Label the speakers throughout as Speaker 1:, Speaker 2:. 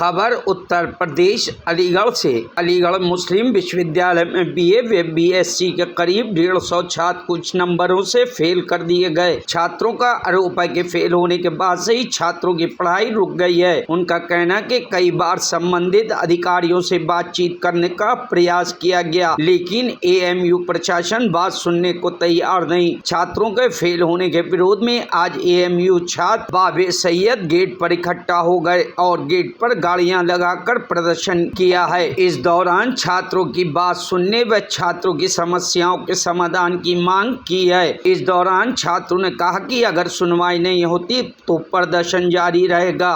Speaker 1: खबर उत्तर प्रदेश अलीगढ़ से। अलीगढ़ मुस्लिम विश्वविद्यालय में बीए व बीएससी के करीब 150 छात्र कुछ नंबरों से फेल कर दिए गए। छात्रों का आरोप है कि फेल होने के बाद से ही छात्रों की पढ़ाई रुक गई है। उनका कहना है कि कई बार संबंधित अधिकारियों से बातचीत करने का प्रयास किया गया, लेकिन एएमयू प्रशासन बात सुनने को तैयार नहीं। छात्रों के फेल होने के विरोध में आज एएमयू छात्र बाबे सैयद गेट पर इकट्ठा हो गए और गेट पर गाड़ियां लगाकर प्रदर्शन किया है। इस दौरान छात्रों की बात सुनने व छात्रों की समस्याओं के समाधान की मांग की है। इस दौरान छात्रों ने कहा कि अगर सुनवाई नहीं होती तो प्रदर्शन जारी रहेगा।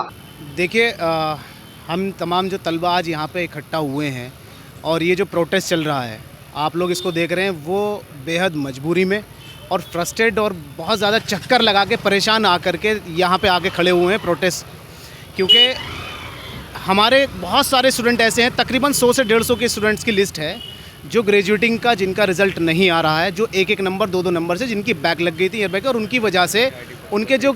Speaker 2: देखिए, हम तमाम जो तलबा आज यहाँ पे इकट्ठा हुए हैं और ये जो प्रोटेस्ट चल रहा है, आप लोग इसको देख रहे हैं, वो बेहद मजबूरी में और फ्रस्ट्रेट और बहुत ज़्यादा चक्कर लगा के परेशान आकर के यहाँ पे आके खड़े हुए हैं प्रोटेस्ट। क्योंकि हमारे बहुत सारे स्टूडेंट ऐसे हैं, तकरीबन 100 से 150 के स्टूडेंट्स की लिस्ट है जो ग्रेजुएटिंग का जिनका रिज़ल्ट नहीं आ रहा है, जो एक नंबर 2 नंबर से जिनकी बैक लग गई थी ईयर बैक, और उनकी वजह से उनके जो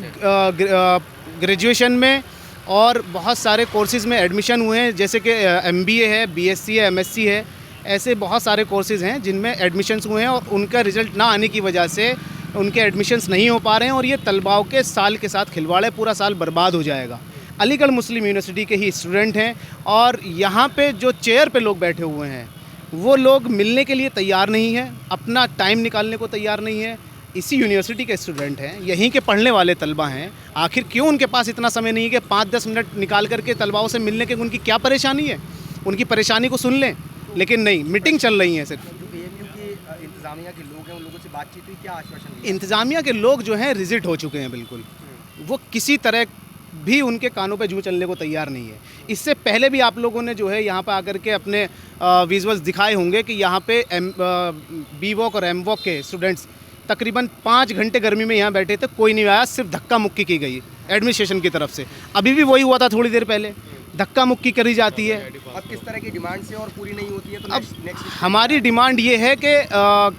Speaker 2: ग्रेजुएशन में और बहुत सारे कोर्सेज़ में एडमिशन हुए हैं, जैसे कि MBA है, BSc है, MSc है, ऐसे बहुत सारे कोर्सेज़ हैं जिनमें एडमिशन्स हुए हैं और उनका रिज़ल्ट ना आने की वजह से उनके एडमिशन्स नहीं हो पा रहे हैं और ये तलबाओं के साल के साथ खिलवाड़ है, पूरा साल बर्बाद हो जाएगा। अलीगढ़ मुस्लिम यूनिवर्सिटी के ही स्टूडेंट हैं और यहाँ पे जो चेयर पे लोग बैठे हुए हैं वो लोग मिलने के लिए तैयार नहीं हैं, अपना टाइम निकालने को तैयार नहीं है। इसी यूनिवर्सिटी के स्टूडेंट हैं, यहीं के पढ़ने वाले तलबा हैं। आखिर क्यों उनके पास इतना समय नहीं है कि 5-10 मिनट निकाल करके तलबाओं से मिलने के उनकी क्या परेशानी है, उनकी परेशानी को सुन लें। लेकिन नहीं, मीटिंग चल रही है सिर्फ।
Speaker 3: इंतजामिया के लोग हैं, उन लोगों से बातचीत हुई, क्या आश्वासन?
Speaker 2: इंतजामिया के लोग जो हैं रिजिट हो चुके हैं बिल्कुल, वो किसी तरह भी उनके कानों पे जूं चलने को तैयार नहीं है। इससे पहले भी आप लोगों ने जो है यहाँ पर आकर के अपने विजुअल्स दिखाए होंगे कि यहाँ पे BVOC और MVOC के स्टूडेंट्स तकरीबन 5 घंटे गर्मी में यहाँ बैठे थे, कोई नहीं आया, सिर्फ धक्का मुक्की की गई एडमिनिस्ट्रेशन की तरफ से। अभी भी वही हुआ था थोड़ी देर पहले, धक्का मुक्की करी जाती है।
Speaker 3: अब किस तरह की डिमांड से और पूरी नहीं होती है तो
Speaker 2: अब हमारी डिमांड ये है कि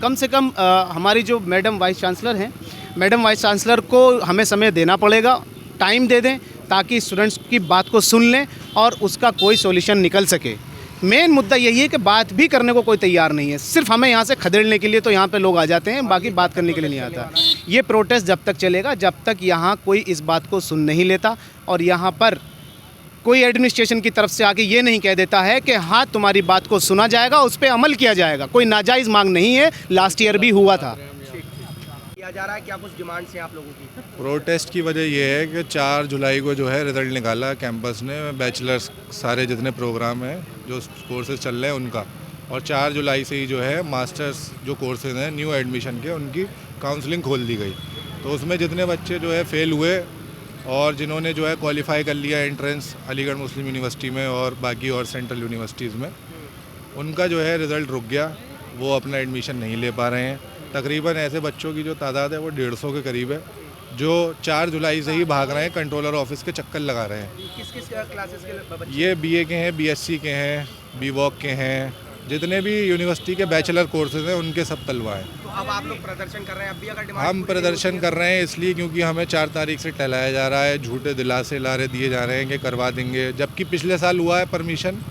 Speaker 2: कम से कम हमारी जो मैडम वाइस चांसलर हैं, मैडम वाइस चांसलर को हमें समय देना पड़ेगा, टाइम दे दें ताकि स्टूडेंट्स की बात को सुन लें और उसका कोई सॉल्यूशन निकल सके। मेन मुद्दा यही है कि बात भी करने को कोई तैयार नहीं है, सिर्फ हमें यहाँ से खदेड़ने के लिए तो यहाँ पे लोग आ जाते हैं, बाकी बात करने के लिए नहीं आता। ये प्रोटेस्ट जब तक चलेगा जब तक यहाँ कोई इस बात को सुन नहीं लेता और यहाँ पर कोई एडमिनिस्ट्रेशन की तरफ से आके ये नहीं कह देता है कि हाँ तुम्हारी बात को सुना जाएगा, उस पर अमल किया जाएगा। कोई नाजायज़ मांग नहीं है, लास्ट ईयर भी हुआ था।
Speaker 3: किया जा रहा है, क्या कुछ डिमांड्स हैं आप लोगों की?
Speaker 4: प्रोटेस्ट की वजह यह है कि 4 जुलाई को जो है रिज़ल्ट निकाला कैंपस ने, बैचलर्स सारे जितने प्रोग्राम हैं जो कोर्सेज चल रहे हैं उनका, और 4 जुलाई से ही जो है मास्टर्स जो कोर्सेज हैं न्यू एडमिशन के उनकी काउंसलिंग खोल दी गई। तो उसमें जितने बच्चे जो है फेल हुए और जिन्होंने जो है क्वालिफाई कर लिया एंट्रेंस अलीगढ़ मुस्लिम यूनिवर्सिटी में और बाकी और सेंट्रल यूनिवर्सिटीज़ में, उनका जो है रिज़ल्ट रुक गया, वो अपना एडमिशन नहीं ले पा रहे हैं। तकरीबन ऐसे बच्चों की जो तादाद है वो 150 के करीब है जो 4 जुलाई से ही भाग रहे हैं, कंट्रोलर ऑफिस के चक्कर लगा रहे हैं।
Speaker 3: किस क्लासेस के बच्चे?
Speaker 4: ये BA के हैं, BSc के हैं, BVOC के हैं, जितने भी यूनिवर्सिटी के बैचलर कोर्सेज हैं उनके सब तलवा हैं।
Speaker 3: तो अब आप लोग प्रदर्शन कर रहे हैं? अब भी अगर डिमांड
Speaker 4: हम प्रदर्शन कर रहे हैं इसलिए क्योंकि हमें 4 तारीख से टहलाया जा रहा है, झूठे दिलासे लारे दिए जा रहे हैं कि करवा देंगे, जबकि पिछले साल हुआ है परमिशन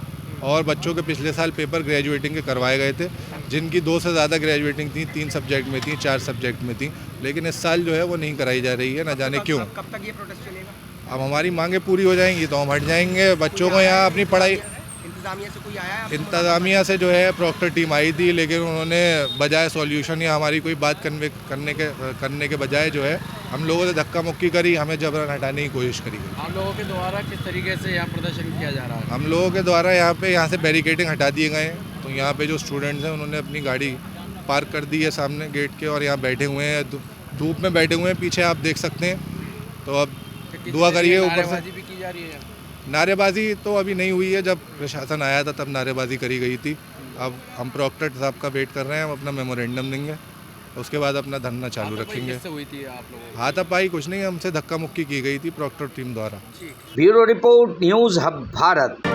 Speaker 4: और बच्चों के पिछले साल पेपर ग्रेजुएटिंग के करवाए गए थे, जिनकी 2 से ज़्यादा ग्रेजुएटिंग थी, 3 सब्जेक्ट में थी, 4 सब्जेक्ट में थी, लेकिन इस साल जो है वो नहीं कराई जा रही है, ना जाने क्यों।
Speaker 3: कब तक ये प्रोटेस्ट चलेगा?
Speaker 4: अब हमारी मांगें पूरी हो जाएंगी तो हम हट जाएंगे। बच्चों को यहाँ अपनी पढ़ाई,
Speaker 3: इंतजामिया से कोई आया है?
Speaker 4: इंतजामिया से जो है प्रॉक्टर टीम आई थी, लेकिन उन्होंने बजाय सॉल्यूशन या हमारी कोई बात करने के बजाय जो है हम लोगों से धक्का मुक्की करी, हमें जबरन हटाने की कोशिश करी गई।
Speaker 5: हम लोगों के द्वारा किस तरीके से यहाँ प्रदर्शन किया जा रहा है?
Speaker 4: हम लोगों के द्वारा यहाँ से बैरिकेडिंग हटा दिए गए हैं। तो यहाँ पे जो स्टूडेंट्स हैं उन्होंने अपनी गाड़ी पार्क कर दी है सामने गेट के और यहाँ बैठे हुए हैं, धूप में बैठे हुए हैं, पीछे आप देख सकते हैं। तो अब दुआ करिए ऊपर से।
Speaker 5: भी की जा रही है?
Speaker 4: नारेबाजी तो अभी नहीं हुई है, जब प्रशासन आया था तब नारेबाजी करी गई थी। अब हम प्रॉक्टर साहब का वेट कर रहे हैं, हम अपना मेमोरेंडम देंगे, उसके बाद अपना धरना चालू रखेंगे।
Speaker 5: हुई थी आप लोगों?
Speaker 4: हाथापाई कुछ नहीं, हमसे धक्का मुक्की की गई थी प्रॉक्टर टीम द्वारा।
Speaker 1: Bureau report, news hub Bharat.